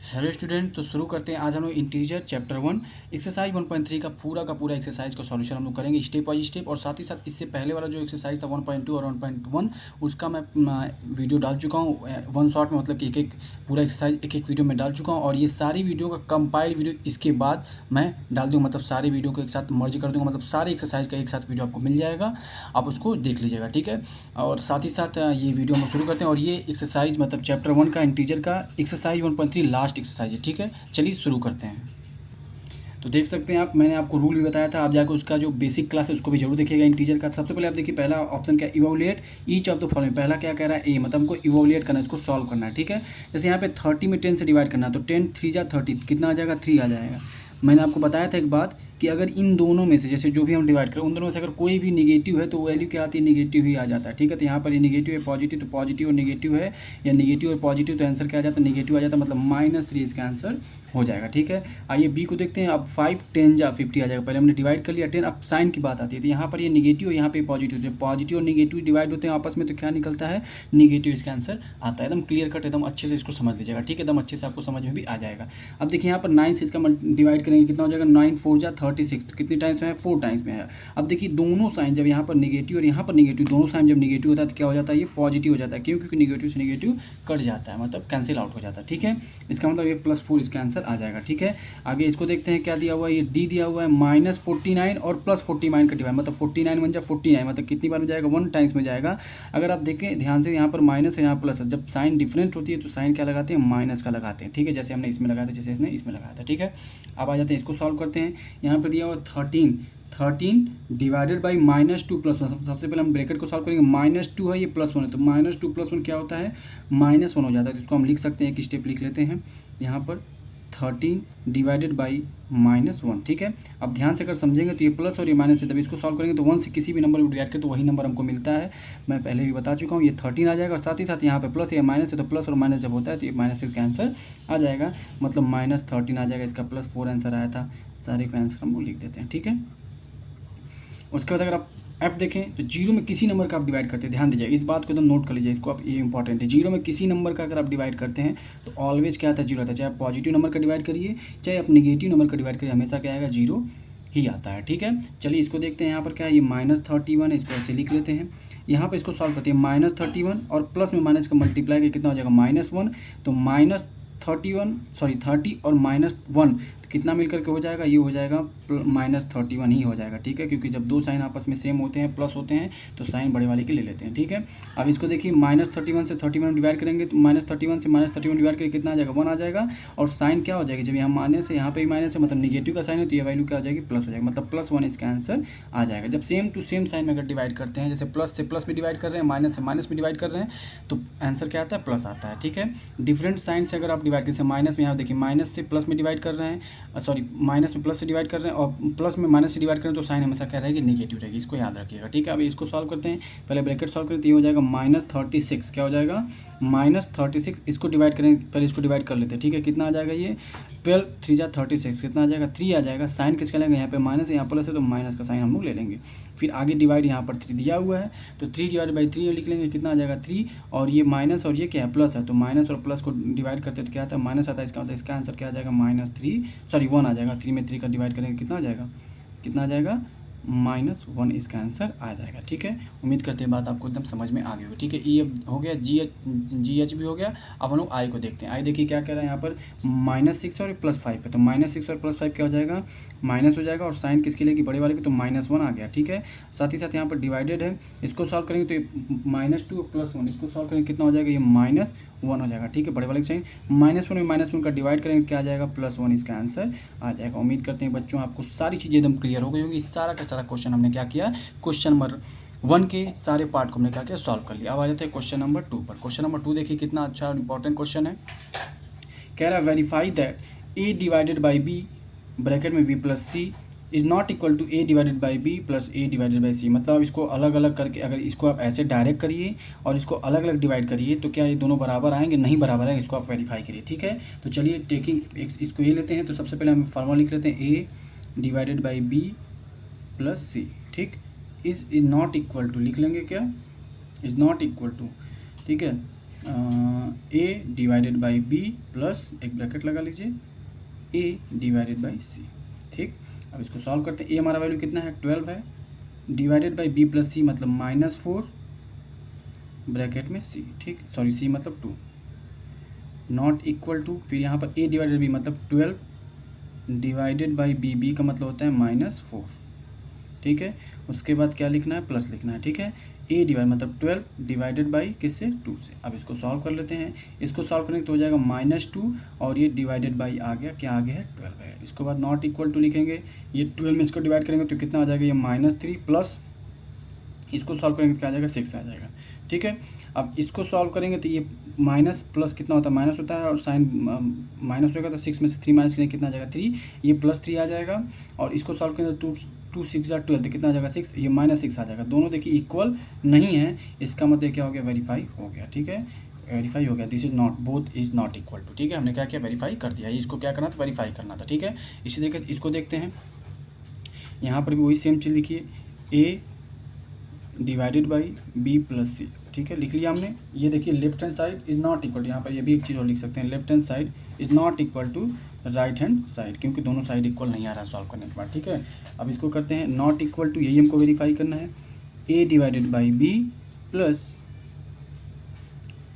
Hello student, तो शुरू करते हैं। आज हम लोग इंटीजर चैप्टर 1 एक्सरसाइज 1.3 का पूरा एक्सरसाइज का सॉल्यूशन हम लोग करेंगे स्टेप बाय स्टेप। और साथ ही साथ इससे पहले वाला जो एक्सरसाइज था 1.2 और 1.1 उसका मैं वीडियो डाल चुका हूँ वन शॉट में, मतलब कि एक एक पूरा एक्सरसाइज एक एक वीडियो में डाल चुका हूँ। और ये सारी वीडियो का कंपाइल वीडियो इसके बाद मैं डाल दूँगा, मतलब सारी वीडियो को एक साथ मर्ज कर दूँगा, मतलब सारे एक्सरसाइज का एक साथ वीडियो आपको मिल जाएगा, आप उसको देख लीजिएगा, ठीक है। और साथ ही साथ ये वीडियो हम शुरू करते हैं। और ये एक्सरसाइज मतलब चैप्टर 1 का इंटीजर का एक्सरसाइज 1.3 लास्ट एक्सरसाइज है, ठीक है। चलिए शुरू करते हैं। तो देख सकते हैं आप, मैंने आपको रूल भी बताया था, आप जाकर उसका जो बेसिक क्लास है उसको भी जरूर देखिएगा इंटीजर का। सबसे पहले आप देखिए पहला ऑप्शन क्या, इवोल्यूएट ईच ऑफ द फॉलोइंग। पहला क्या कह रहा है, ए, मतलब हमको इवोल्यूएट करना है, इसको सॉल्व करना है, ठीक है। जैसे यहाँ पे 30 में 10 से डिवाइड करना है, तो 10 3 जा 30, कितना आ जाएगा, 3 आ जाएगा। मैंने आपको बताया था एक बात कि अगर इन दोनों में से, जैसे जो भी हम डिवाइड करें, उन दोनों में से अगर कोई भी निगेटिव है तो वैल्यू क्या आती है, निगेटिव ही आ जाता है, ठीक है। तो यहाँ पर ये निगेटिव है, पॉजिटिव, तो पॉजिटिव और निगेटिव है, या निगेटिव और पॉजिटिव, तो आंसर क्या आ जाता है, निगेटिव आ जाता है, मतलब -3 इसका आंसर हो जाएगा, ठीक है। आइए बी को देखते हैं। अब 5 10 जा 50 आ जाएगा, पहले हमने डिवाइड कर लिया 10। अब साइन की बात आती है, तो यहाँ पर ये निगेटिव, यहाँ पे पॉजिटिव, जब पॉजिटिव और निगेटिव डिवाइड होते हैं आपस में तो क्या निकलता है, निगेटिव इसका आंसर आता है। एकदम क्लियर कट, एकदम अच्छे से इसको समझ लीजिएगा, ठीक है, एकदम अच्छे से आपको समझ में भी आ जाएगा। अब देखिए यहाँ पर 9 से इसका डिवाइड करेंगे, कितना हो जाएगा, 9 4 जा 36, तो कितनी टाइम्स में है, 4 टाइम्स में है। अब देखिए दोनों साइन जब यहाँ पर निगेटिव और यहाँ पर निगेटिव, दोनों साइन जब निगेटिव होता है तो क्या हो जाता है, ये पॉजिटिव हो जाता है। क्यों? क्योंकि निगेटिव से निगेटिव कट जाता है, मतलब कैंसिल आउट हो जाता है, ठीक है। इसका मतलब ये +4 इसका आंसर आ जाएगा, ठीक है। आगे इसको देखते हैं क्या दिया हुआ है, ये डी दिया हुआ है, -49 और +49 का डिवाइड, मतलब 49 बन जाए 49, मतलब कितनी बार में जाएगा, 1 टाइम्स में जाएगा। अगर आप देखें ध्यान से, यहाँ पर माइनस है, यहाँ प्लस है, जब साइन डिफरेंट होती है तो साइन क्या लगाते हैं, माइनस का लगाते हैं, ठीक है। जैसे हमने इसमें लगाया था, जैसे इसने इसमें लगाया था, ठीक है। अब आ जाते हैं, इसको सॉल्व करते हैं। यहाँ पर दिया हुआ 13 डिवाइडेड बाई -2 + 1। सबसे पहले हम ब्रैकेट को सॉल्व करेंगे, -2 है, ये +1 है, तो -2 + 1 क्या होता है, -1 हो जाता है। तो इसको हम लिख सकते हैं, एक स्टेप लिख लेते हैं यहाँ पर, 13 डिवाइडेड बाई -1, ठीक है। अब ध्यान से अगर समझेंगे तो ये प्लस और ये माइनस है, तब इसको सॉल्व करेंगे तो 1 से किसी भी नंबर को डिवाइड करें तो वही नंबर हमको मिलता है। मैं पहले भी बता चुका हूँ, ये 13 आ जाएगा, और साथ ही साथ यहाँ पे प्लस या माइनस है, तो प्लस और माइनस जब होता है तो ये -6 का आंसर आ जाएगा, मतलब -13 आ जाएगा। इसका +4 आंसर आया था, सारे का आंसर हम वो लिख देते हैं, ठीक है। उसके बाद अगर आप एफ देखें तो जीरो में किसी नंबर का आप डिवाइड करते हैं, ध्यान दीजिए इस बात को एकदम नोट कर लीजिए, इसको आप, ये इंपॉर्टेंट है। जीरो में किसी नंबर का अगर आप डिवाइड करते हैं तो ऑलवेज क्या आता है, जीरो आता है। चाहे आप पॉजिटिव नंबर का डिवाइड करिए, चाहे आप निगेटिव नंबर का डिवाइड करिए, हमेशा क्या आएगा, जीरो ही आता है, ठीक है। चलिए इसको देखते हैं, यहाँ पर क्या है, ये -31 है, इसको ऐसे लिख लेते हैं। यहाँ पर इसको सॉल्व करते हैं, -31 और प्लस में माइनस का मल्टीप्लाई का कितना हो जाएगा, -1, तो -30 और -1 तो कितना मिल करके हो जाएगा, ये हो जाएगा -31 ही हो जाएगा, ठीक है। क्योंकि जब दो साइन आपस में सेम होते हैं, प्लस होते हैं, तो साइन बड़े वाले के ले लेते हैं, ठीक है। अब इसको देखिए, -31 से 31 डिवाइड करेंगे तो -31 से -31 डिवाइड करके कितना आ जाएगा, 1 आ जाएगा। और साइन क्या हो जाएगी, जब यहाँ माइनस है यहाँ पे भी माइनस है, मतलब निगेटिव का साइन है, तो ये वैल्यू क्या हो जाएगी, प्लस हो जाएगी, मतलब +1 इसका आंसर आ जाएगा। जब सेम टू सेम साइन में अगर डिवाइड करते हैं, जैसे प्लस से प्लस में डिवाइड कर रहे हैं, माइनस से माइनस में डिवाइड कर रहे हैं, तो आंसर क्या आता है, प्लस आता है, ठीक है। डिफरेंट साइन से अगर आप डिवाइड करें, माइनस में यहाँ देखिए माइनस से प्लस में डिवाइड कर रहे हैं, सॉरी माइनस में प्लस से डिवाइड कर रहे हैं, और प्लस में माइनस से डिवाइड करें तो साइन हमेशा क्या रहेगी, नेगेटिव रहेगी, इसको याद रखिएगा, ठीक है। अब इसको सॉल्व करते हैं, पहले ब्रैकेट सॉल्व करें तो ये हो जाएगा -36, क्या हो जाएगा, -36। इसको डिवाइड करें, पहले इसको डिवाइड कर लेते हैं, ठीक है। कितना आ जाएगा, ये 12 3 जा 36, कितना आ जाएगा, 3 आ जाएगा। साइन किसका लेंगे, यहाँ पे माइनस है, यहाँ प्लस है, तो माइनस का साइन हम लोग ले लेंगे। फिर आगे डिवाइड, यहाँ पर 3 दिया हुआ है, तो 3 डिवाइड बाई 3 लिख लेंगे, कितना आ जाएगा 3, और ये माइनस और ये क्या है, प्लस है, तो माइनस और प्लस को डिवाइड करते हैं तो क्या आता है, माइनस आता है। इसका मतलब इसका आंसर क्या आ जाएगा, -1 आ जाएगा। 3 में 3 का डिवाइड करेंगे, कितना आ जाएगा, कितना आ जाएगा, -1 इसका आंसर आ जाएगा, ठीक है। उम्मीद करते हैं बात आपको एकदम समझ में आ गई होगी, ठीक है। ई हो गया, जी एच भी हो गया। अब हम लोग आई को देखते हैं। आई देखिए क्या कह रहा है यहाँ पर, -6 और +5 है, तो -6 और +5 क्या हो जाएगा, माइनस हो जाएगा। और साइन किसके लिए, बड़े वाले की, तो -1 आ गया, ठीक है। साथ ही साथ यहाँ पर डिवाइडेड है, इसको सॉल्व करेंगे तो ये -2 और +1, इसको सॉल्व करेंगे कितना हो जाएगा, ये -1 हो जाएगा, ठीक है। बड़े वाले की साइन -1 में -1 का डिवाइड करेंगे क्या आ जाएगा, +1 इसका आंसर आ जाएगा। उम्मीद करते हैं बच्चों आपको सारी चीज़ें एकदम क्लियर हो गई होंगी। सारा का सारा क्वेश्चन हमने क्या किया, क्वेश्चन नंबर 1 के सारे पार्ट को हमने क्या किया, सॉल्व कर लिया। अब आ जाते हैं क्वेश्चन नंबर 2 पर। क्वेश्चन नंबर 2 देखिए कितना अच्छा और इंपॉर्टेंट क्वेश्चन है। कह रहा है verify that a divided by b bracket में b plus c is not equal to a divided by b plus a divided by c। मतलब इसको अलग अलग करके, अगर इसको आप ऐसे डायरेक्ट करिए और इसको अलग अलग डिवाइड करिए तो क्या ये दोनों बराबर आएंगे, नहीं बराबर आएंगे, इसको आप वेरीफाई करिए, ठीक है। तो चलिए टेकिंग इसको ये लेते हैं, तो सबसे पहले हम फार्मूला लिख लेते हैं, a divided by b plus c, ठीक, इज़ नॉट इक्वल टू लिख लेंगे, क्या, इज़ नॉट इक्वल टू, ठीक है। A divided by b plus एक ब्रैकेट लगा लीजिए ए डिवाइडेड बाई सी। ठीक, अब इसको सॉल्व करते हैं। ए हमारा वैल्यू कितना है 12 है, डिवाइडेड बाई बी प्लस सी मतलब -4 ब्रैकेट में सी। ठीक, सॉरी सी मतलब 2 नॉट इक्वल टू, फिर यहाँ पर ए डिवाइडेड बी मतलब 12 डिवाइडेड बाई बी का मतलब होता है -4। ठीक है, उसके बाद क्या लिखना है, प्लस लिखना है। ठीक है, ए डिवाइड मतलब 12 डिवाइडेड बाई किससे 2 से। अब इसको सॉल्व कर लेते हैं। इसको सॉल्व करेंगे तो हो जाएगा -2 और ये डिवाइडेड बाई आ गया, क्या आ गया है 12 है। इसके बाद नॉट इक्वल टू लिखेंगे, ये 12 में इसको डिवाइड करेंगे तो कितना आ जाएगा, ये -3 प्लस इसको सॉल्व करेंगे तो क्या आ जाएगा 6 आ जाएगा। ठीक है, अब इसको सॉल्व करेंगे तो ये माइनस प्लस कितना होता है, माइनस होता है और साइन माइनस होगा तो 6 में से 3 माइनस करेंगे कितना आ जाएगा 3, ये +3 आ जाएगा। और इसको सॉल्व करेंगे तो 2 6 12 तो कितना आ जाएगा 6, ये -6 आ जाएगा। दोनों देखिए इक्वल नहीं है, इसका मतलब क्या हो गया, वेरीफाई हो गया। ठीक है, वेरीफाई हो गया, this is not, both is not equal to. ठीक है, हमने क्या किया, वेरीफाई कर दिया। इसको क्या करना था, वेरीफाई करना था। ठीक है, इसी तरीके से इसको देखते हैं, यहाँ पर भी वही सेम चीज़ लिखिए, a divided by b plus c. ठीक है, लिख लिया हमने। ये देखिए left hand side is not equal to, यहाँ पर ये भी एक चीज़ और लिख सकते हैं, left hand side is not equal to right hand side, क्योंकि दोनों साइड इक्वल नहीं आ रहा सॉल्व करने के बाद। ठीक है, अब इसको करते हैं नॉट इक्वल टू, यही हमको वेरीफाई करना है, a divided by b plus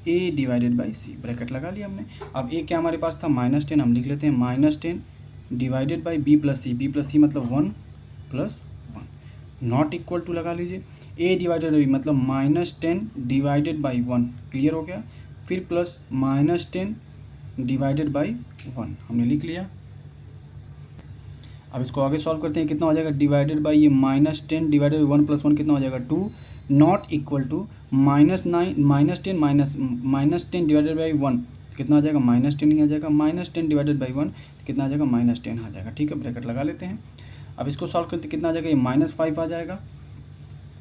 a divided by c, bracket लगा लिया हमने। अब ए क्या हमारे पास था -10, हम लिख लेते हैं -10 डिवाइडेड बाई बी प्लस सी मतलब 1 + 1 नॉट इक्वल टू लगा लीजिए, ए डिवाइडेड बाई मतलब -10 डिवाइडेड बाई 1, क्लियर हो गया, फिर प्लस -10 डिवाइडेड बाई 1 हमने लिख लिया। अब इसको आगे सॉल्व करते हैं, कितना हो जाएगा, डिवाइडेड बाई ये -10 डिवाइडेड बाई 1 + 1 कितना हो जाएगा 2 not equal to -10 divided by 1 कितना आ जाएगा, -10 ही आ जाएगा, -10 डिवाइडेड बाई 1 कितना आ जाएगा, -10 आ जाएगा। ठीक है, ब्रैकेट लगा लेते हैं। अब इसको सॉल्व करते कितना आ जाएगा, ये -5 आ जाएगा,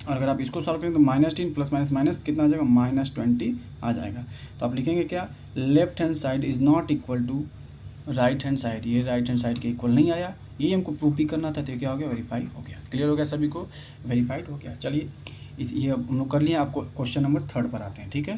और अगर आप इसको सॉल्व करें तो -10 प्लस माइनस माइनस कितना आ जाएगा, -20 आ जाएगा। तो आप लिखेंगे क्या, left hand side is not equal to right hand side, ये राइट हैंड साइड के इक्वल नहीं आया, ये हमको प्रूफ भी करना था, तो क्या हो गया, वेरीफाई हो गया। क्लियर हो गया सभी को, वेरीफाइड हो गया। चलिए ये अब हम लोग कर लिए, आपको क्वेश्चन नंबर 3 पर आते हैं। ठीक है,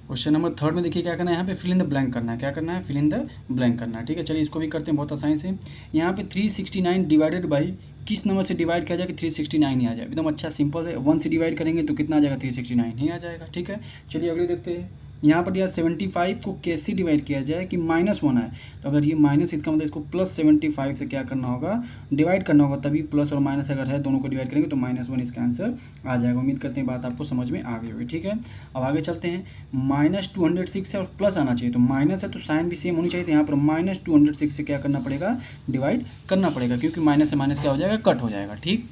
क्वेश्चन नंबर 3 में देखिए क्या करना है, यहाँ पे फिल इन द ब्लैंक करना है, क्या करना है, फिल इन द ब्लैंक करना है। ठीक है, चलिए इसको भी करते हैं बहुत आसानी से। यहाँ पे 369 डिवाइडेड बाई किस नंबर से डिवाइड किया जाए कि 369 ही आ जाए, एकदम अच्छा सिंपल है। 1 से डिवाइड करेंगे तो कितना आ जाएगा, 369 ही आ जाएगा। ठीक है, चलिए अगले देखते हैं। यहाँ पर दिया 75 को कैसे डिवाइड किया जाए कि -1 आए, तो अगर ये माइनस इसका मतलब इसको +75 से क्या करना होगा, डिवाइड करना होगा, तभी प्लस और माइनस अगर है दोनों को डिवाइड करेंगे तो -1 इसका आंसर आ जाएगा। उम्मीद करते हैं बात आपको समझ में आ गई होगी। ठीक है, अब आगे चलते हैं। -206 है और प्लस आना चाहिए, तो माइनस है तो साइन भी सेम होनी चाहिए, तो यहाँ पर -206 से क्या करना पड़ेगा, डिवाइड करना पड़ेगा, क्योंकि माइनस से माइनस क्या हो जाएगा, कट हो जाएगा। ठीक,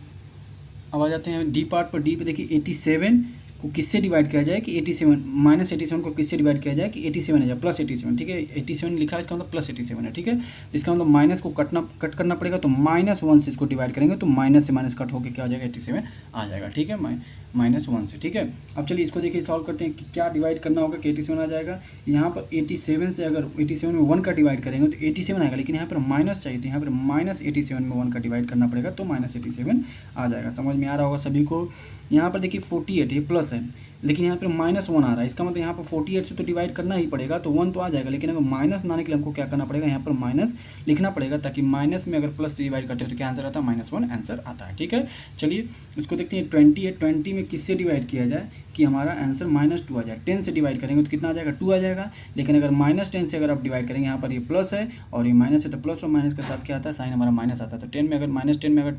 अब आ जाते हैं डी पार्ट पर। डी पे देखिए 87 को किससे डिवाइड किया जाए कि 87, -87 को किससे डिवाइड किया जाए कि 87 है, +87। ठीक है, 87 लिखा है, इसका मतलब +87 है। ठीक है, तो इसका मतलब माइनस को कट करना पड़ेगा, तो -1 से इसको डिवाइड करेंगे तो माइनस से माइनस कट होकर क्या हो जाएगा, 87 आ जाएगा। ठीक है, -1 से। ठीक है, अब चलिए इसको देखिए सॉल्व करते हैं कि क्या डिवाइड करना होगा कि 87 आ जाएगा। यहाँ पर 87 से अगर 87 में 1 का डिवाइड करेंगे तो 87 आएगा, लेकिन यहाँ पर माइनस चाहिए, तो यहाँ पर -87 में 1 का डिवाइड करना पड़ेगा, तो -87 आ जाएगा। समझ में आ रहा होगा सभी को। यहाँ पर देखिए 48 ये प्लस है, लेकिन यहाँ पर -1 आ रहा है, इसका मतलब यहाँ पर 48 से तो डिवाइड करना ही पड़ेगा, तो 1 तो आ जाएगा, लेकिन अगर माइनस ना आने के लिए हमको क्या करना पड़ेगा, यहाँ पर माइनस लिखना पड़ेगा, ताकि माइनस में अगर प्लस से डिवाइड करते हैं तो क्या आंसर आता है, -1 आंसर आता है। ठीक है, चलिए इसको देखते हैं। 20 है, 20 में किससे डिवाइड किया जाए कि हमारा आंसर -2 आ जाए। 10 से डिवाइड करेंगे तो कितना आ जाएगा, 2 आ जाएगा, लेकिन अगर -10 से अगर आप डिवाइड करेंगे, यहाँ पर ये प्लस है और ये माइनस है, तो प्लस और माइनस के साथ क्या आता है, साइन हमारा माइनस आता है। तो 10 में अगर -10 में अगर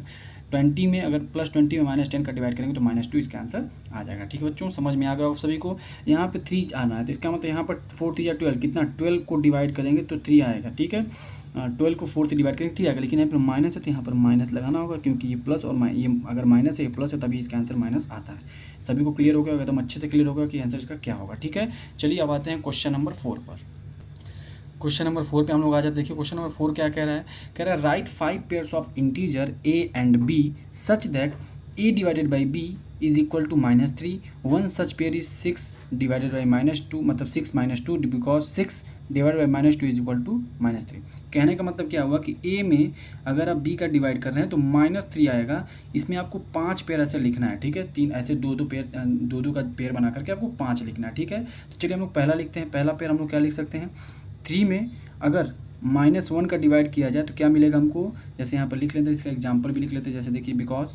20 में अगर +20 में -10 का डिवाइड करेंगे तो -2 इसका आंसर आ जाएगा। ठीक है बच्चों, समझ में आ गया आप सभी को। यहाँ पे 3 आना है, तो इसका मतलब यहाँ पर 4 3 या 12 कितना, 12 को डिवाइड करेंगे तो 3 आएगा। ठीक है, 12 को 4 से डिवाइड करेंगे 3 आएगा, लेकिन यहाँ पर माइनस है तो यहाँ पर माइनस लगाना होगा, क्योंकि ये प्लस और ये अगर माइनस है ये प्लस है, तभी इसका आंसर माइनस आता है। सभी को क्लियर हो गया, एकदम अच्छे से क्लियर होगा कि आंसर इसका क्या होगा। ठीक है, चलिए अब आते हैं क्वेश्चन नंबर 4 पर। क्वेश्चन नंबर 4 पे हम लोग आ जाते। देखिए क्वेश्चन नंबर 4 क्या कह रहा है, कह रहा है right 5 pairs of integer a and b such that a divided by b is equal to -3। One such pair is 6 divided by -2, मतलब 6 - 2 because 6 divide by -2 is equal to -3। कहने का मतलब क्या हुआ कि ए में अगर आप बी का डिवाइड कर रहे हैं तो -3 आएगा। इसमें आपको 5 पेयर ऐसे लिखना है, ठीक है, 3 ऐसे 2-2 पेयर, 2-2 का पेयर बना करके आपको 5 लिखना है, ठीक है। तो चलिए हम लोग पहला लिखते हैं। पहला पेयर हम लोग क्या लिख सकते हैं, 3 में अगर -1 का डिवाइड किया जाए तो क्या मिलेगा हमको, जैसे यहाँ पर लिख लेते हैं, इसका एग्जाम्पल भी लिख लेते हैं। जैसे देखिए, बिकॉज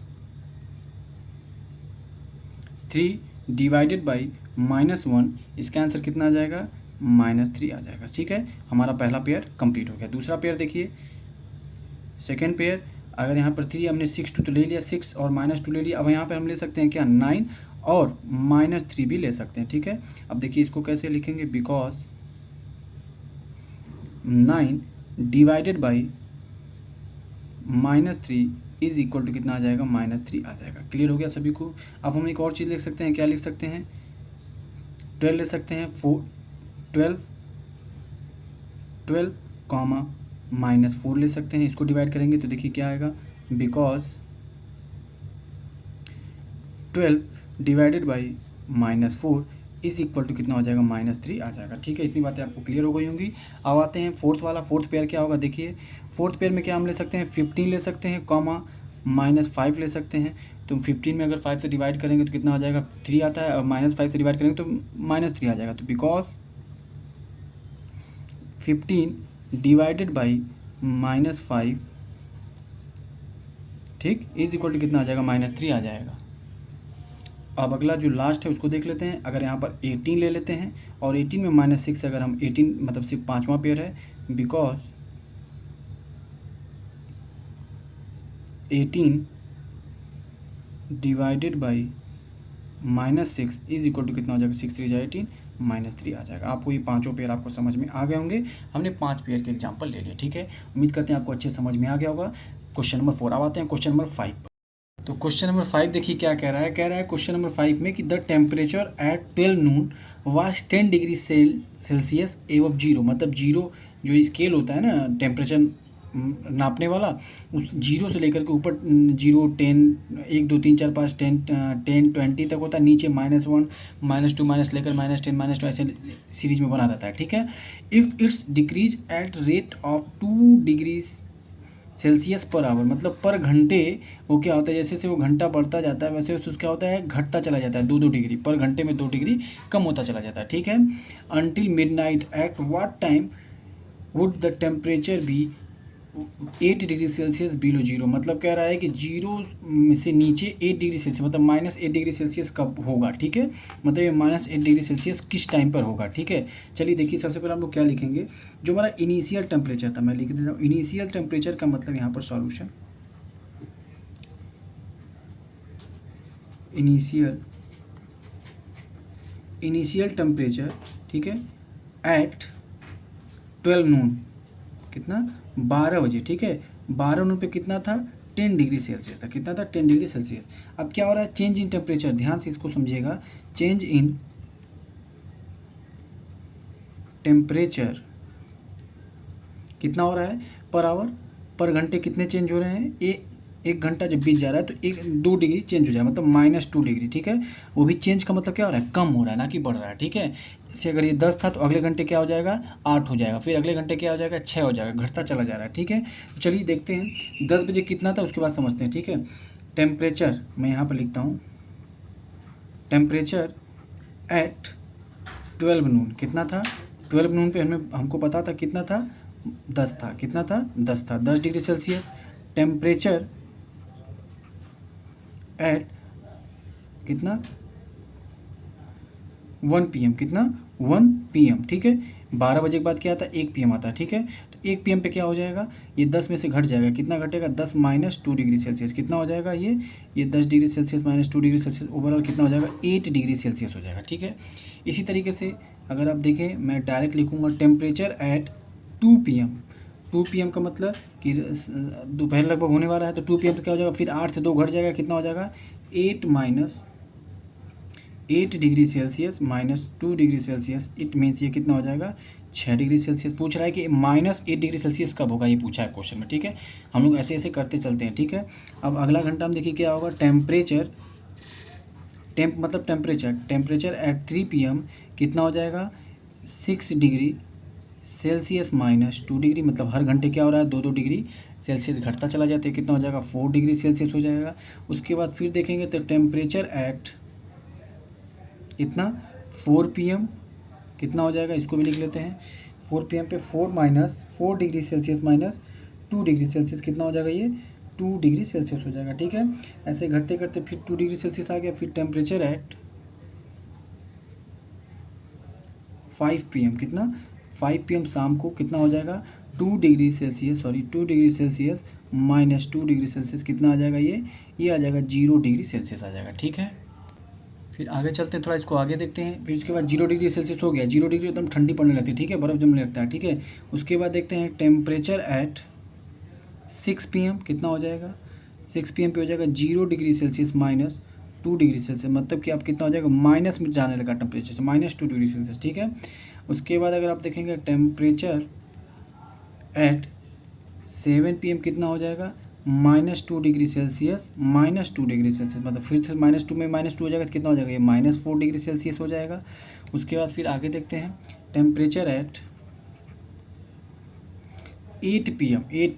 3 डिवाइडेड बाई -1, इसका आंसर कितना आ जाएगा, -3 आ जाएगा, ठीक है। हमारा पहला पेयर कंप्लीट हो गया। दूसरा पेयर देखिए, सेकेंड पेयर, अगर यहाँ पर 3 हमने 6 2 तो ले लिया, 6 और -2 ले लिया। अब यहाँ पर हम ले सकते हैं क्या, 9 और -3 भी ले सकते हैं, ठीक है। अब देखिए इसको कैसे लिखेंगे, because 9 divided by -3 is equal to कितना आ जाएगा, -3 आ जाएगा। क्लियर हो गया सभी को। अब हम एक और चीज़ लिख सकते हैं, क्या लिख सकते हैं, 12 ले सकते हैं, 12 कॉमा -4 ले सकते हैं। इसको डिवाइड करेंगे तो देखिए क्या आएगा, because 12 divided by -4 is equal to कितना हो जाएगा, -3 आ जाएगा, ठीक है। इतनी बातें आपको क्लियर हो गई होंगी। अब आते हैं फोर्थ वाला। फोर्थ पेयर क्या होगा, देखिए फोर्थ पेयर में क्या हम ले सकते हैं, 15 ले सकते हैं, कॉमा -5 ले सकते हैं। तो 15 में अगर 5 से डिवाइड करेंगे तो कितना आ जाएगा, 3 आता है, और -5 से डिवाइड करेंगे तो -3 आ जाएगा। तो बिकॉज 15 डिवाइडेड बाई -5, ठीक, इज इक्वल टू कितना आ जाएगा, -3 आ जाएगा। अब अगला जो लास्ट है उसको देख लेते हैं। अगर यहाँ पर 18 ले लेते हैं और 18 में -6 अगर हम 18 मतलब सिर्फ 5वां पेयर है, because 18 divided by -6 is equal to कितना हो जाएगा, 6 3 जा 18, -3 आ जाएगा। आपको ये पांचों पेयर आपको समझ में आ गए होंगे। हमने 5 पेयर के एग्जाम्पल ले लिए, ठीक है। उम्मीद करते हैं आपको अच्छे समझ में आ गया होगा। क्वेश्चन नंबर 4 अब आते हैं क्वेश्चन नंबर 5। तो क्वेश्चन नंबर 5 देखिए क्या कह रहा है। कह रहा है क्वेश्चन नंबर 5 में कि the temperature at 12 Noon was 10 degree Celsius एवं 0, मतलब 0 जो स्केल होता है ना टेम्परेचर नापने वाला, उस 0 से लेकर के ऊपर 0 10 1 2 3 4 5 10 10 20 तक होता है। नीचे -1 -2 माइनस लेकर -10 -2 ऐसे सीरीज में बना रहता है, ठीक है। If it's decrease at rate of 2 degree Celsius per hour, मतलब पर घंटे वो क्या होता है, जैसे जैसे वो घंटा बढ़ता जाता है वैसे वैसे क्या होता है, घटता चला जाता है, 2-2 डिग्री पर घंटे में 2 डिग्री कम होता चला जाता है, ठीक है। Until midnight at what time would the temperature be 8 degree Celsius below 0, मतलब कह रहा है कि 0 से नीचे 8 डिग्री सेल्सियस, मतलब -8 डिग्री सेल्सियस कब होगा, ठीक है। मतलब ये -8 डिग्री सेल्सियस किस टाइम पर होगा, ठीक है। चलिए देखिए, सबसे पहले हम लोग क्या लिखेंगे, जो हमारा इनिशियल टेम्परेचर था, मैं लिख देता हूँ। इनिशियल टेम्परेचर का मतलब यहाँ पर सॉल्यूशन, इनिशियल टेम्परेचर, ठीक है, एट 12 नून, कितना, 12 बजे, ठीक है। 12 नून पे कितना था, 10 डिग्री सेल्सियस था। कितना था, 10 डिग्री सेल्सियस। अब क्या हो रहा है, चेंज इन टेम्परेचर, ध्यान से इसको समझिएगा। चेंज इन टेम्परेचर कितना हो रहा है, पर आवर, पर घंटे कितने चेंज हो रहे हैं, एक घंटा जब बीत जा रहा है तो 2 डिग्री चेंज हो जाएगा, मतलब -2 डिग्री, ठीक है। वो भी चेंज का मतलब क्या हो रहा है, कम हो रहा है, ना कि बढ़ रहा है, ठीक है। जैसे अगर ये 10 था तो अगले घंटे क्या हो जाएगा, 8 हो जाएगा, फिर अगले घंटे क्या हो जाएगा, 6 हो जाएगा, घटता चला जा रहा है, ठीक है। तो चलिए देखते हैं 10 बजे कितना था, उसके बाद समझते हैं, ठीक है। टेम्परेचर मैं यहाँ पर लिखता हूँ, टेम्परेचर एट 12 नून कितना था, 12 नून पे हमको पता था कितना था, 10 था। कितना था, 10 था, 10 डिग्री सेल्सियस। टेम्परेचर एट कितना, 1 PM, कितना, 1 PM, ठीक है। 12 बजे के बाद क्या आता है, 1 PM आता है, ठीक है। तो 1 PM पे क्या हो जाएगा, ये 10 में से घट जाएगा, कितना घटेगा, 10 -2 डिग्री सेल्सियस, कितना हो जाएगा, ये 10 degree Celsius -2 degree Celsius, overall कितना हो जाएगा, 8 डिग्री सेल्सियस हो जाएगा, ठीक है। इसी तरीके से अगर आप देखें, मैं डायरेक्ट लिखूँगा टेम्परेचर एट 2 PM। 2 PM का मतलब कि दोपहर लगभग होने वाला है, तो 2 PM तो क्या हो जाएगा, फिर 8 से 2 घट जाएगा, कितना हो जाएगा, 8 degree Celsius -2 degree Celsius, it means ये कितना हो जाएगा, 6 डिग्री सेल्सियस। पूछ रहा है कि -8 डिग्री सेल्सियस कब होगा, ये पूछा है क्वेश्चन में, ठीक है। हम लोग ऐसे ऐसे करते चलते हैं, ठीक है। अब अगला घंटा हम देखिए क्या होगा, टेम्परेचर टेम्परेचर एट 3 PM कितना हो जाएगा, 6 डिग्री सेल्सियस माइनस 2 डिग्री, मतलब हर घंटे क्या हो रहा है, 2 2 डिग्री सेल्सियस घटता चला जाता है, कितना हो जाएगा 4 डिग्री सेल्सियस हो जाएगा। उसके बाद फिर देखेंगे तो टेम्परेचर एट कितना 4 PM कितना हो जाएगा, इसको भी लिख लेते हैं। 4 PM पे 4 degree Celsius minus 2 degree Celsius कितना हो जाएगा, ये 2 डिग्री सेल्सियस हो जाएगा। ठीक है, ऐसे घटते करते फिर 2 डिग्री सेल्सियस आ गया। फिर टेम्परेचर एट 5 PM कितना 5 PM शाम को कितना हो जाएगा 2 degree Celsius minus 2 degree Celsius कितना आ जाएगा, ये आ जाएगा 0 डिग्री सेल्सियस आ जाएगा। ठीक है, फिर आगे चलते हैं, थोड़ा इसको आगे देखते हैं। फिर उसके बाद 0 डिग्री सेल्सियस हो गया, 0 डिग्री एकदम ठंडी पड़ने लगती है, ठीक है, बर्फ़ जमने लगता है। ठीक है, उसके बाद देखते हैं टेम्परेचर एट 6 PM कितना हो जाएगा, 6 PM पे हो जाएगा 0 degree Celsius minus 2 degree Celsius, मतलब कि आप कितना हो जाएगा माइनस में जाने लगा टेम्परेचर, माइनस 2 डिग्री सेल्सियस। ठीक है, उसके बाद अगर आप देखेंगे टेम्परेचर एट 7 PM कितना हो जाएगा माइनस 2 डिग्री सेल्सियस, मतलब फिर से -2 में -2 हो जाएगा तो कितना हो जाएगा, ये -4 डिग्री सेल्सियस हो जाएगा। उसके बाद फिर आगे देखते हैं टेम्परेचर एट 8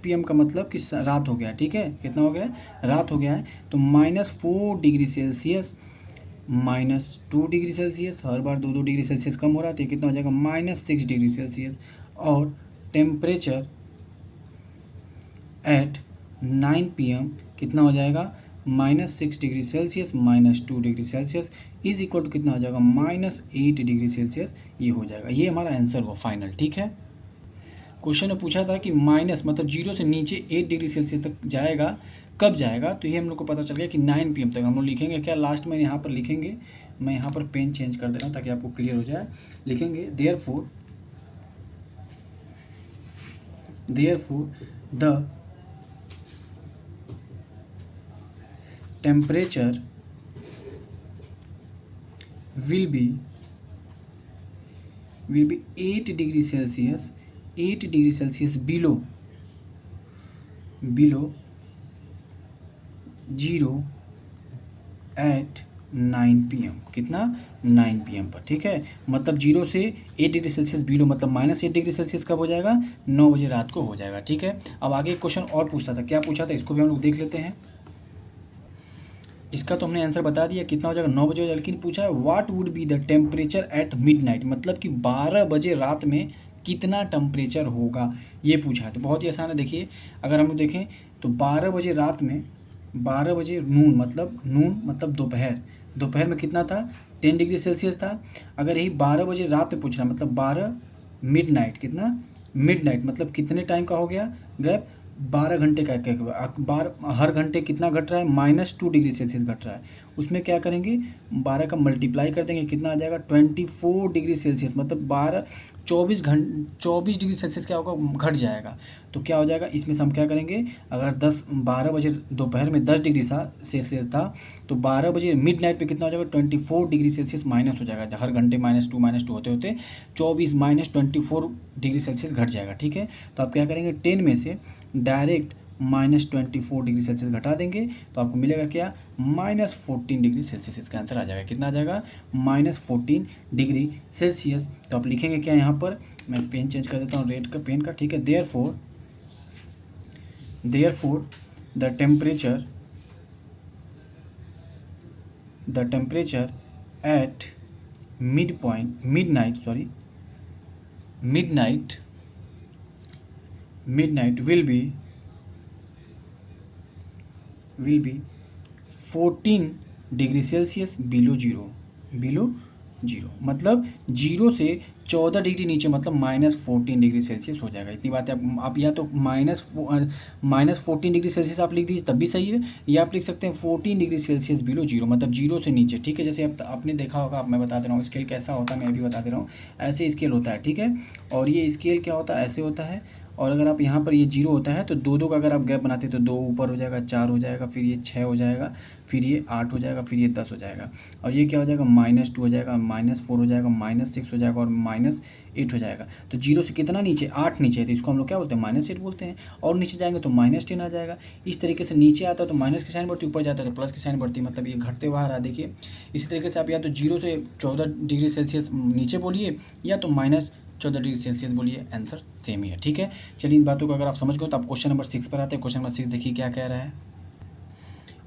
PM का मतलब कि रात हो गया। ठीक है, कितना हो गया, रात हो गया है, तो -4 डिग्री सेल्सियस -2 डिग्री सेल्सियस, हर बार 2 2 डिग्री सेल्सियस कम हो रहा है, तो ये कितना हो जाएगा -6 डिग्री सेल्सियस। और टेम्परेचर एट 9 PM कितना हो जाएगा -6 degree Celsius -2 degree Celsius is equal to कितना हो जाएगा -8 डिग्री सेल्सियस, ये हो जाएगा। ये हमारा आंसर हुआ फाइनल। ठीक है, क्वेश्चन में पूछा था कि माइनस मतलब 0 से नीचे 8 डिग्री सेल्सियस तक जाएगा, कब जाएगा, तो ये हम लोग को पता चल गया कि 9 PM तक। हम लोग लिखेंगे क्या लास्ट में, यहाँ पर लिखेंगे, मैं यहाँ पर पेन चेंज कर दे रहा हूँ ताकि आपको क्लियर हो जाए। लिखेंगे therefore the temperature will be 8 degree Celsius below 0 at 9 PM कितना 9 PM पर। ठीक है, मतलब 0 से 8 डिग्री सेल्सियस बिलो, मतलब -8 डिग्री सेल्सियस कब हो जाएगा, 9 बजे रात को हो जाएगा। ठीक है, अब आगे क्वेश्चन और पूछता था, क्या पूछा था इसको भी हम लोग देख लेते हैं। इसका तो हमने आंसर बता दिया, कितना हो जाएगा 9 बजे हो जाएगा, लेकिन पूछा है what would be the temperature at midnight, मतलब कि 12 बजे रात में कितना टेम्परेचर होगा, ये पूछा है। तो बहुत ही आसान है, देखिए अगर हम लोग देखें तो 12 बजे रात में 12 बजे नून मतलब दोपहर में कितना था 10 डिग्री सेल्सियस था। अगर यही 12 बजे रात में पूछ रहा है, मतलब 12 मिडनाइट कितना मिडनाइट मतलब कितने टाइम का हो गया गैप, 12 घंटे का हर घंटे कितना घट रहा है -2 डिग्री सेल्सियस घट रहा है। उसमें क्या करेंगे 12 का मल्टीप्लाई कर देंगे, कितना आ जाएगा 24 डिग्री सेल्सियस, मतलब 24 डिग्री सेल्सियस क्या होगा घट जाएगा। तो क्या हो जाएगा, इसमें से हम क्या करेंगे, अगर 12 बजे दोपहर में 10 डिग्री सेल्सियस था, तो 12 बजे मिडनाइट पे कितना हो जाएगा 24 डिग्री सेल्सियस माइनस हो जाएगा, हर घंटे -2 होते होते 24 -24 डिग्री सेल्सियस घट जाएगा। ठीक है, तो आप क्या करेंगे 10 में से डायरेक्ट -24 डिग्री सेल्सियस घटा देंगे, तो आपको मिलेगा क्या -14 डिग्री सेल्सियस, इसका आंसर आ जाएगा। कितना आ जाएगा -14 डिग्री सेल्सियस। तो आप लिखेंगे क्या यहाँ पर, मैं पेन चेंज कर देता हूँ रेड का पेन का। ठीक है, therefore the temperature at midnight will be 14 degree Celsius below zero, मतलब 0 से 14 डिग्री नीचे, मतलब -14 डिग्री सेल्सियस हो जाएगा। इतनी बात है, आप या तो -14 डिग्री सेल्सियस आप लिख दीजिए तब भी सही है, या आप लिख सकते हैं 14 डिग्री सेल्सियस बिलो जीरो, मतलब 0 से नीचे। ठीक है, जैसे आपने देखा होगा, मैं बता दे रहा हूँ स्केल कैसा होता है, मैं अभी बता दे रहा हूँ। ऐसे स्केल होता है, ठीक है, और ये स्केल क्या होता है, ऐसे होता है। और अगर आप यहाँ पर ये 0 होता है तो 2 का अगर आप गैप बनाते हैं तो 2 ऊपर हो जाएगा, 4 हो जाएगा, फिर ये 6 हो जाएगा, फिर ये 8 हो जाएगा, फिर ये 10 हो जाएगा, और ये क्या हो जाएगा -2 हो जाएगा, -4 हो जाएगा, -6 हो जाएगा, और -8 हो जाएगा। तो 0 से कितना नीचे 8 नीचे है, तो इसको हम लोग क्या बोलते हैं -8 बोलते हैं। और नीचे जाएंगे तो -10 आ जाएगा। इस तरीके से नीचे आता है तो माइनस की साइन बढ़ती, ऊपर जाता है तो प्लस की साइन बढ़ती, मतलब ये घटते हुआ आ रहा है। देखिए इसी तरीके से आप या तो 0 से 14 डिग्री सेल्सियस नीचे बोलिए, या तो 14 डिग्री सेल्सियस बोलिए, आंसर सेम ही है। ठीक है, चलिए इन बातों को अगर आप समझ गए तो आप क्वेश्चन नंबर 6 पर आते हैं। क्वेश्चन नंबर 6 देखिए क्या कह रहा है।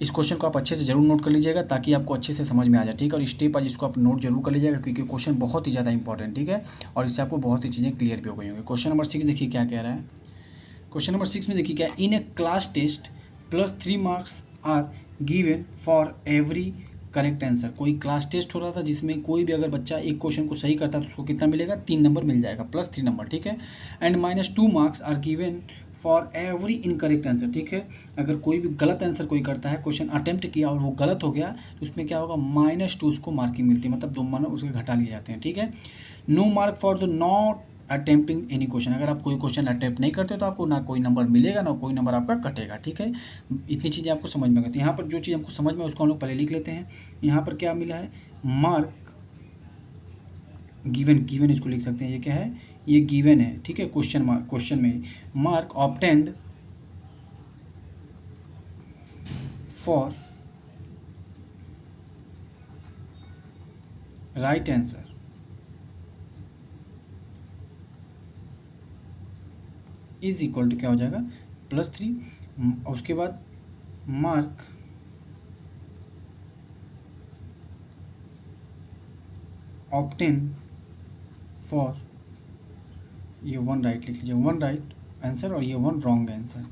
इस क्वेश्चन को आप अच्छे से जरूर नोट कर लीजिएगा ताकि आपको अच्छे से समझ में आ जाए। ठीक है, और स्टेप वाइज इसको आप नोट जरूर कर लीजिएगा क्योंकि क्वेश्चन बहुत ही ज़्यादा इंपॉर्टेंट। ठीक है, और इससे आपको बहुत ही चीज़ें क्लियर भी हो गई होंगी। क्वेश्चन नंबर 6 देखिए क्या कह रहा है। क्वेश्चन नंबर 6 में देखिए क्या, in a class test +3 marks are given for every correct answer. कोई क्लास टेस्ट हो रहा था जिसमें कोई भी अगर बच्चा एक क्वेश्चन को सही करता है तो उसको कितना मिलेगा, 3 नंबर मिल जाएगा, +3 नंबर। ठीक है, and -2 marks are given for every incorrect answer. ठीक है, अगर कोई भी गलत आंसर कोई करता है, क्वेश्चन अटेम्प्ट किया और वो गलत हो गया तो उसमें क्या होगा, -2 उसको मार्किंग मिलती है, मतलब 2 मार्क उसके घटा लिए जाते हैं। ठीक है, no mark for the not attempting any question. अगर आप कोई क्वेश्चन अटेम्प्ट नहीं करते तो आपको ना कोई नंबर मिलेगा ना कोई नंबर आपका कटेगा। ठीक है, इतनी चीज़ें आपको समझ में आती है। यहाँ पर जो चीज़ हमको समझ में उसको हम लोग पहले लिख लेते हैं। यहाँ पर क्या मिला है, मार्क गिवन इसको लिख सकते हैं, ये क्या है, ये गिवन है। ठीक है, क्वेश्चन में mark obtained for right answer is equal to क्या हो जाएगा, +3। उसके बाद मार्क ऑब्टेन फॉर, ये 1 राइट लिख लीजिए, 1 राइट आंसर और ये 1 रॉन्ग आंसर।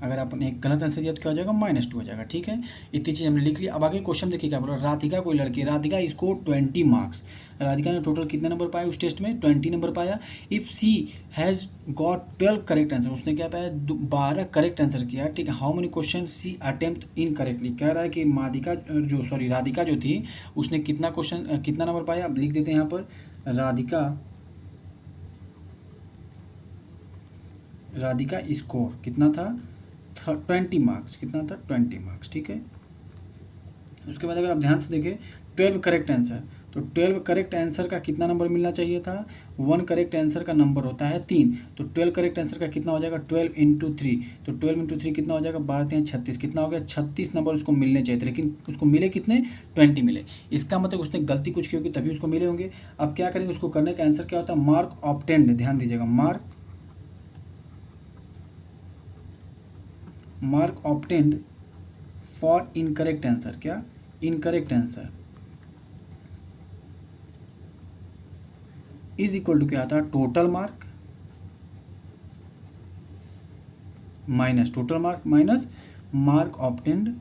अगर आपने एक गलत आंसर दिया तो क्या हो जाएगा, -2 हो जाएगा। ठीक है, इतनी चीज़ हमने लिख ली। अब आगे क्वेश्चन देखिए क्या बोला, राधिका कोई लड़की, राधिका इसको 20 मार्क्स, राधिका ने टोटल कितने नंबर पाए उस टेस्ट में, 20 नंबर पाया। If C has got 12 correct answer, उसने क्या पाया, 12 करेक्ट आंसर किया। ठीक है, how many question C attempt incorrectly, कह रहा है कि राधिका जो थी उसने कितना क्वेश्चन कितना नंबर पाया। अब लिख देते हैं यहाँ पर, राधिका स्कोर कितना था, 20 मार्क्स, कितना था, 20 मार्क्स। ठीक है, उसके बाद अगर आप ध्यान से देखें 12 करेक्ट आंसर, तो 12 करेक्ट आंसर का कितना नंबर मिलना चाहिए था, 1 करेक्ट आंसर का नंबर होता है 3, तो 12 करेक्ट आंसर का कितना हो जाएगा, 12 इंटू 3, तो 12 इंटू 3 कितना हो जाएगा, 12×3 = 36, कितना हो गया, 36 नंबर उसको मिलने चाहिए थे, लेकिन उसको मिले कितने, 20 मिले। इसका मतलब उसने गलती कुछ की होगी तभी उसको मिले होंगे। अब क्या करेंगे, उसको करने का आंसर क्या होता है, मार्क ऑब्टेन्ड, ध्यान दीजिएगा, mark obtained for incorrect answer, क्या, incorrect answer is equal to क्या आता है, total mark minus total mark minus mark obtained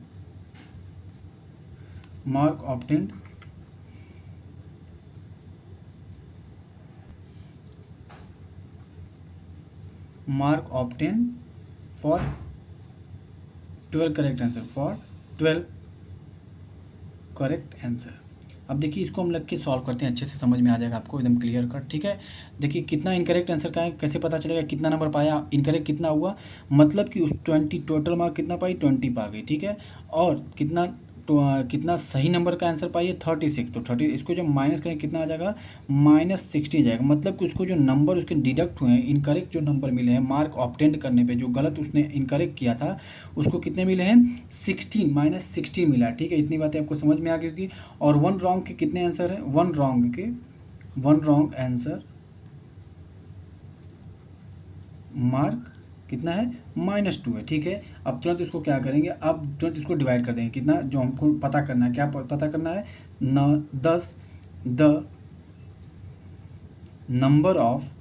for 12 correct answer, for 12 correct answer. अब देखिए इसको हम लग के सॉल्व करते हैं, अच्छे से समझ में आ जाएगा आपको, एकदम क्लियर कट। ठीक है, देखिए कितना इनकरेक्ट आंसर का है, कैसे पता चलेगा कितना नंबर पाया, इनकरेक्ट कितना हुआ, मतलब कि उस 20 टोटल मार्क कितना पाई, 20 पा गई। ठीक है, और कितना सही नंबर का आंसर पाई है, 36, तो 30 इसको जब माइनस करें कितना आ जाएगा, -60 जाएगा, मतलब कि उसको जो नंबर उसके डिडक्ट हुए हैं, इनकरेक्ट जो नंबर मिले हैं मार्क ऑब्टेंड करने पे, जो गलत उसने इनकरेक्ट किया था उसको कितने मिले हैं, 16, -16 मिला। ठीक है, इतनी बातें आपको समझ में आ गई होगी। और 1 रॉन्ग के कितने आंसर हैं, 1 रॉन्ग आंसर मार्क कितना है, -2 है। ठीक है, अब तुरंत इसको क्या करेंगे, अब तुरंत इसको डिवाइड कर देंगे, कितना जो हमको पता करना है, क्या पता करना है, 10 the number of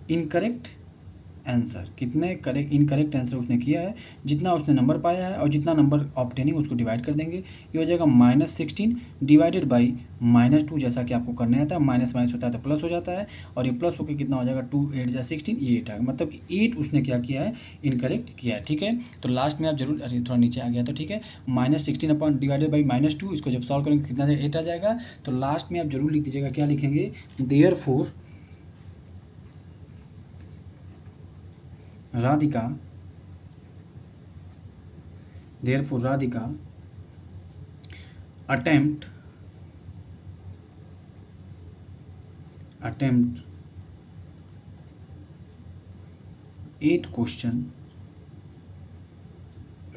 incorrect answer, कितने इनकरेक्ट आंसर उसने किया है, जितना उसने नंबर पाया है और जितना नंबर ऑब्टेनिंग उसको डिवाइड कर देंगे। ये हो जाएगा -16 डिवाइडेड बाई -2, जैसा कि आपको करने आता है, माइनस माइनस होता है तो प्लस हो जाता है, और ये प्लस होकर कितना हो जाएगा, 2 8 जा 16, ये 8 आएगा, मतलब कि 8 उसने क्या किया है, इनकरेक्ट किया है। ठीक है, तो लास्ट में आप जरूर, अरे थोड़ा नीचे आ गया तो ठीक है, -16 अपॉन डिवाइडेड बाई -2, इसको जब सॉल्व करेंगे कितना 8 आ जाएगा। तो लास्ट में आप जरूर लिख दीजिएगा, क्या लिखेंगे, therefore Radhika attempt 8 question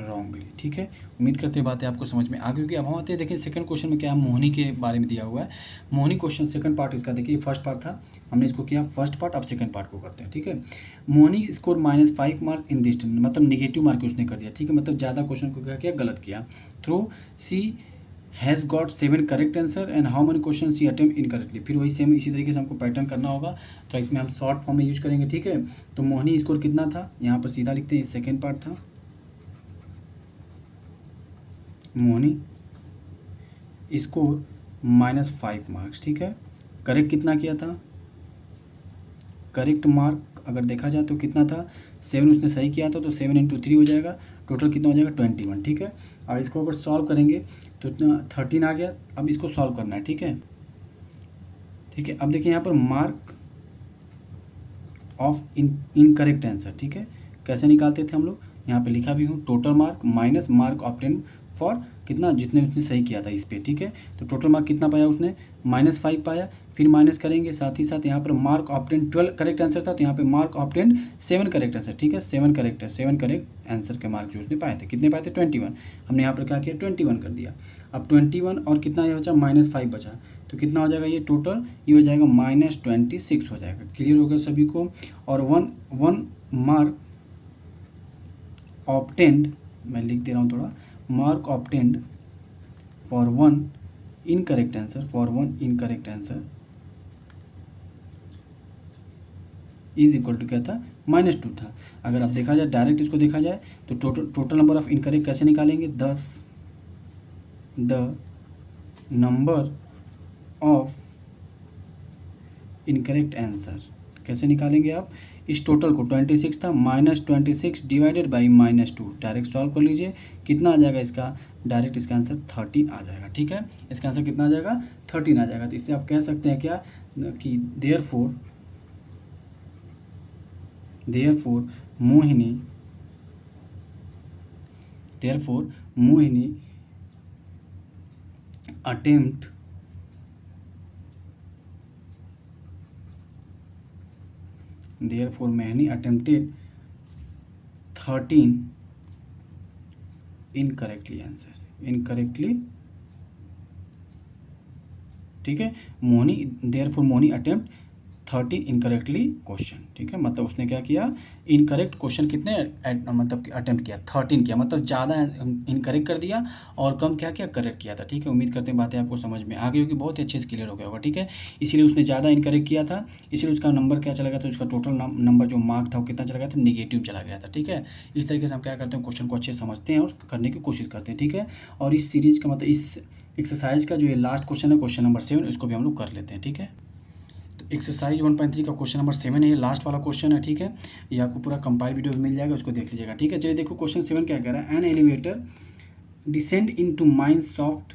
wrongly. ठीक है, उम्मीद करते हैं बातें आपको समझ में आ गई होगी। अब हम आते हैं, देखिए सेकंड क्वेश्चन में क्या है, मोहिनी के बारे में दिया हुआ है। मोहिनी क्वेश्चन सेकंड पार्ट इसका, देखिए फर्स्ट पार्ट था, हमने इसको किया फर्स्ट पार्ट, अब सेकंड पार्ट को करते हैं। ठीक है, Mohini score -5 mark in this, मतलब निगेटिव मार्क उसने कर दिया। ठीक है, मतलब ज़्यादा क्वेश्चन को क्या किया, गलत किया। Through C has got 7 correct answer and how many question C attempt incorrectly. फिर वही सेम इसी तरीके से हमको पैटर्न करना होगा, तो इसमें हम शॉर्ट फॉर्म में यूज करेंगे। ठीक है, तो मोहिनी स्कोर कितना था, यहाँ पर सीधा लिखते हैं, सेकेंड पार्ट था, मोहिनी स्कोर -5 मार्क्स। ठीक है, करेक्ट कितना किया था, करेक्ट मार्क अगर देखा जाए तो कितना था, 7 उसने सही किया था, तो 7 × 3 हो जाएगा, टोटल कितना हो जाएगा 21। ठीक है, अब इसको अगर सॉल्व करेंगे तो इतना 13 आ गया। अब इसको सॉल्व करना है। ठीक है, ठीक है, अब देखिए यहाँ पर मार्क ऑफ इनकरेक्ट आंसर। ठीक है, कैसे निकालते थे हम लोग, यहाँ पे लिखा भी हूँ, total mark minus mark obtain for कितना, जितने उसने सही किया था इस पे। ठीक है, तो टोटल मार्क कितना पाया उसने, -5 पाया। फिर माइनस करेंगे, साथ ही साथ यहाँ पर मार्क ऑब्टेन 12 करेक्ट आंसर था, तो यहाँ पे मार्क ऑब्टेन 7 करेक्ट आंसर। ठीक है, 7 करेक्ट है, 7 करेक्ट आंसर के मार्क जो उसने पाए थे, कितने पाए थे 21। हमने यहाँ पर क्या किया, 21 कर दिया। अब 21 और कितना ये बचा, -5 बचा, तो कितना हो जाएगा ये टोटल, ये हो जाएगा -26 हो जाएगा। क्लियर हो गया सभी को। और वन मार्क ऑब्टेंड, मैं लिख दे रहा हूँ थोड़ा, mark obtained for one incorrect answer is equal to क्या था, -2 था। अगर अब देखा जाए डायरेक्ट इसको देखा जाए तो टोटल नंबर ऑफ इनकरेक्ट कैसे निकालेंगे, the number of incorrect answer कैसे निकालेंगे आप, इस टोटल को 26 था, -26 डिवाइडेड बाई -2, डायरेक्ट सॉल्व कर लीजिए, कितना आ जाएगा इसका, डायरेक्ट इसका आंसर 13 आ जाएगा। ठीक है, इसका आंसर कितना आ जाएगा, 13 आ जाएगा। तो इससे आप कह सकते हैं क्या कि therefore Mohini attempt Mohiney attempted 13 incorrectly। ठीक है, मोहिनी अटेम्प्ट 13 इनकरेक्टली क्वेश्चन। ठीक है, मतलब उसने क्या किया, इनकरेक्ट क्वेश्चन कितने मतलब कि अटेम्प्ट किया, 13 किया, मतलब ज़्यादा इनकरेक्ट कर दिया और कम क्या किया, करेक्ट किया था। ठीक है, उम्मीद करते हैं बातें आपको समझ में आ गई होगी, बहुत ही अच्छे से क्लियर हो गया होगा। ठीक है, इसीलिए उसने ज़्यादा इनकरेक्ट किया था, इसीलिए उसका नंबर क्या चला गया था, उसका टोटल नंबर जो मार्क था वो कितना चला गया था, निगेटिव चला गया था। ठीक है, इस तरीके से हम क्या करते हैं, क्वेश्चन को अच्छे से समझते हैं और करने की कोशिश करते हैं। ठीक है, और इस सीरीज़ का मतलब इस एक्सरसाइज का जो ये लास्ट क्वेश्चन है, क्वेश्चन नंबर 7, इसको भी हम लोग कर लेते हैं। ठीक है, तो एक्सरसाइज 1.3 का क्वेश्चन नंबर 7 है, ये लास्ट वाला क्वेश्चन है। ठीक है, ये आपको पूरा कंपाइल वीडियो में मिल जाएगा, उसको देख लीजिएगा। ठीक है, चलिए देखो क्वेश्चन 7 क्या कह रहा है, an elevator descend into mine shaft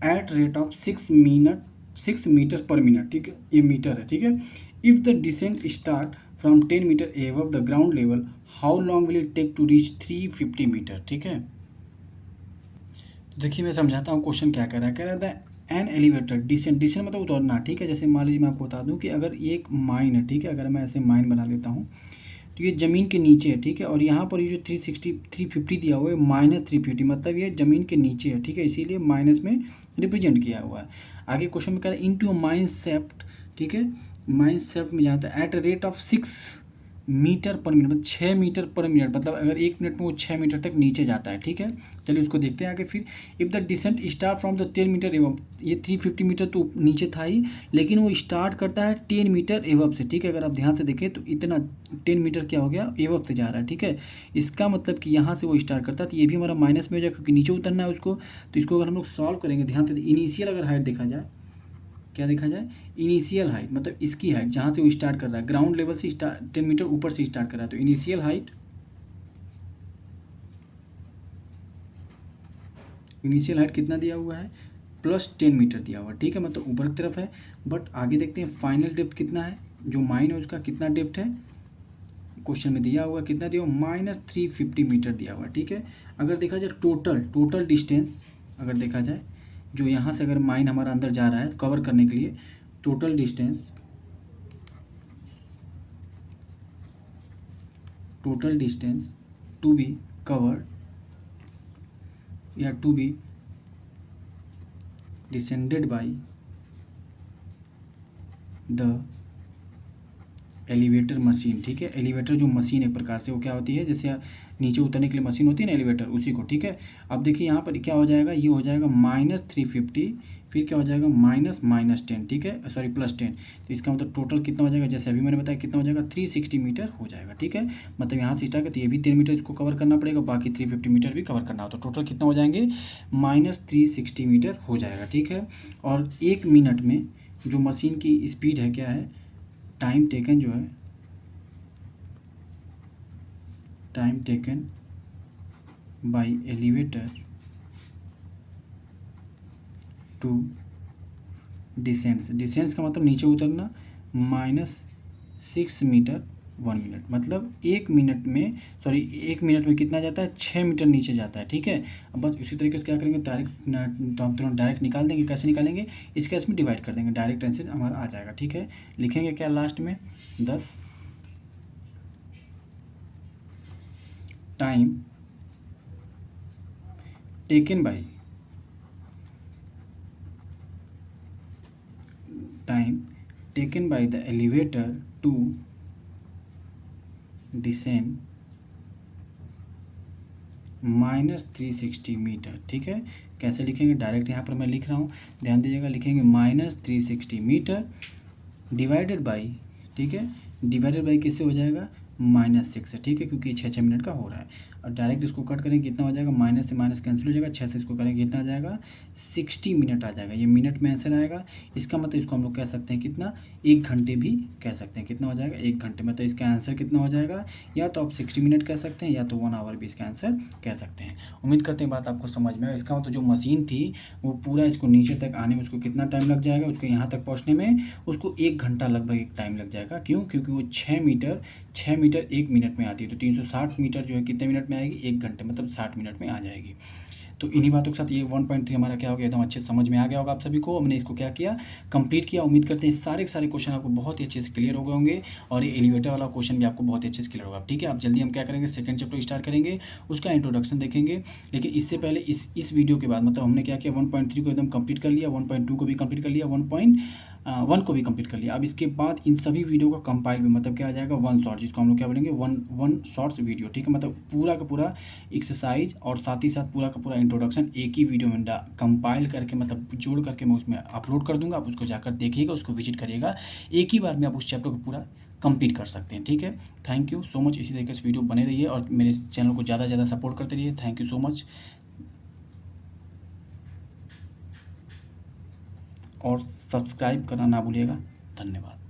at rate of 6 meter per minute. ठीक है, ये मीटर है। ठीक है, if the descent start from 10 meter above the ground level, how long will it take to reach 350 meter. ठीक है, तो देखिए मैं समझाता हूँ क्वेश्चन क्या कह रहा है एन एलिवेटर डिसेंट मतलब उतरना। ठीक है, जैसे मान लीजिए मैं आपको बता दूं कि अगर ये एक माइन है, ठीक है, अगर मैं ऐसे माइन बना लेता हूँ तो ये ज़मीन के नीचे है। ठीक है, और यहाँ पर ये जो 350 दिया हुआ है -350, मतलब ये ज़मीन के नीचे है। ठीक है, इसीलिए माइनस में रिप्रेजेंट किया हुआ है। आगे क्वेश्चन में कह रहा है इनटू माइन शेफ्ट। ठीक है, माइन शेफ्ट में जाता है at rate of 6 meter per minute, मतलब 6 मीटर पर मिनट, मतलब अगर 1 मिनट में वो 6 मीटर तक नीचे जाता है। ठीक है, चलिए उसको देखते हैं आगे। फिर if the descent start from the 10 meter above, ये 350 मीटर तो नीचे था ही, लेकिन वो स्टार्ट करता है 10 मीटर एवब से। ठीक है, अगर आप ध्यान से देखें तो इतना 10 मीटर क्या हो गया, एवब से जा रहा है। ठीक है, इसका मतलब कि यहाँ से वो स्टार्ट करता है, तो ये भी हमारा माइनस में हो जाएगा क्योंकि नीचे उतरना है उसको। तो इसको अगर हम लोग सॉल्व करेंगे, ध्यान से इनिशियल अगर हाइट देखा जाए, क्या देखा जाए, इनिशियल हाइट मतलब इसकी हाइट जहाँ से वो स्टार्ट कर रहा है, ग्राउंड लेवल से 10 मीटर ऊपर से स्टार्ट कर रहा है, तो इनिशियल हाइट कितना दिया हुआ है, +10 मीटर दिया हुआ है। ठीक है, मतलब ऊपर की तरफ है। बट आगे देखते हैं फाइनल डेप्थ कितना है, जो माइन है उसका कितना डेप्थ है, क्वेश्चन में दिया हुआ कितना दिया हुआ, -350 मीटर दिया हुआ है। ठीक है, अगर देखा जाए टोटल डिस्टेंस अगर देखा जाए, जो यहाँ से अगर माइन हमारा अंदर जा रहा है कवर करने के लिए, total distance to be covered या to be descended by the elevator machine. ठीक है, एलिवेटर जो मशीन एक प्रकार से वो क्या होती है, जैसे नीचे उतरने के लिए मशीन होती है ना एलिवेटर, उसी को। ठीक है, अब देखिए यहाँ पर क्या हो जाएगा, ये हो जाएगा -350, फिर क्या हो जाएगा -10। ठीक है, सॉरी +10। तो इसका मतलब टोटल कितना हो जाएगा, जैसे अभी मैंने बताया कितना हो जाएगा, 360 मीटर हो जाएगा। ठीक है, मतलब यहाँ से स्टार्ट तो ये भी 10 मीटर इसको कवर करना पड़ेगा, बाकी 350 मीटर भी कवर करना हो, तो टोटल कितना हो जाएंगे, -360 मीटर हो जाएगा। ठीक है, और 1 मिनट में जो मशीन की स्पीड है क्या है, टाइम टेकन जो है, time taken by elevator to descents का मतलब नीचे उतरना, -6 मीटर 1 मिनट, मतलब 1 मिनट में, सॉरी 1 मिनट में कितना जाता है, 6 मीटर नीचे जाता है। ठीक है, अब बस उसी तरीके से क्या करेंगे, डायरेक्ट तो हम तुरंत डायरेक्ट निकाल देंगे। कैसे निकालेंगे, इसके इसमें डिवाइड कर देंगे, डायरेक्ट आंसर हमारा आ जाएगा। ठीक है, लिखेंगे क्या लास्ट में, 10 time taken by the elevator to descend -360 meter. ठीक है, कैसे लिखेंगे, डायरेक्ट यहाँ पर मैं लिख रहा हूँ, ध्यान दीजिएगा, लिखेंगे -360 मीटर डिवाइडेड बाई, ठीक है, डिवाइडेड बाई किससे हो जाएगा, -6 से। ठीक है, क्योंकि 6 मिनट का हो रहा है, और डायरेक्ट इसको कट करेंगे कितना हो जाएगा, माइनस से माइनस कैंसिल हो जाएगा, 6 से इसको करेंगे कितना आ जाएगा, 60 मिनट आ जाएगा। ये मिनट में आंसर आएगा, इसका मतलब इसको हम लोग कह सकते हैं कितना, 1 घंटे भी कह सकते हैं। कितना हो जाएगा, 1 घंटे, मतलब इसका आंसर कितना हो जाएगा, या तो आप 60 मिनट कह सकते हैं, या तो 1 आवर भी इसका आंसर कह सकते हैं। उम्मीद करते हैं बात आपको समझ में आए। इसका मतलब जो मशीन थी वो पूरा इसको नीचे तक आने में उसको कितना टाइम लग जाएगा, उसको यहाँ तक पहुँचने में उसको 1 घंटा लगभग एक टाइम लग जाएगा। क्यों, क्योंकि वो 6 मीटर 1 मिनट में आती है, तो 360 मीटर जो है कितने मिनट में आएगी, 1 घंटे, मतलब 60 मिनट में आ जाएगी। तो इन्हीं बातों के साथ ये 1.3 हमारा क्या हो गया, एकदम अच्छे से समझ में आ गया होगा आप सभी को। हमने इसको क्या किया, कंप्लीट किया। उम्मीद करते हैं सारे के सारे क्वेश्चन आपको बहुत ही अच्छे से क्लियर हो गए होंगे, और ये एलिवेटर वाला क्वेश्चन भी आपको बहुत ही अच्छे से क्लियर होगा। ठीक है, अब जल्दी हम क्या करेंगे, सेकंड चैप्टर स्टार्ट करेंगे, उसका इंट्रोडक्शन देखेंगे। लेकिन इससे पहले इस वीडियो के बाद मतलब हमने क्या किया, 1.3 को एकदम कंप्लीट कर लिया, 1.2 को भी कंप्लीट कर लिया, 1.1 को भी कंप्लीट कर लिया। अब इसके बाद इन सभी वीडियो का कंपाइल भी, मतलब क्या आ जाएगा, 1 शॉर्ट, जिसको हम लोग क्या बोलेंगे, वन शॉर्ट्स वीडियो। ठीक है, मतलब पूरा का पूरा एक्सरसाइज और साथ ही साथ पूरा का पूरा इंट्रोडक्शन एक ही वीडियो में कंपाइल करके, मतलब जोड़ करके मैं उसमें अपलोड कर दूंगा। आप उसको जाकर देखिएगा, उसको विजिट करिएगा, एक ही बार में आप उस चैप्टर को पूरा कंप्लीट कर सकते हैं। ठीक है, थैंक यू सो मच। इसी तरीके से वीडियो बने रहिए और मेरे चैनल को ज़्यादा से ज़्यादा सपोर्ट करते रहिए। थैंक यू सो मच, और सब्सक्राइब करना ना भूलिएगा। धन्यवाद।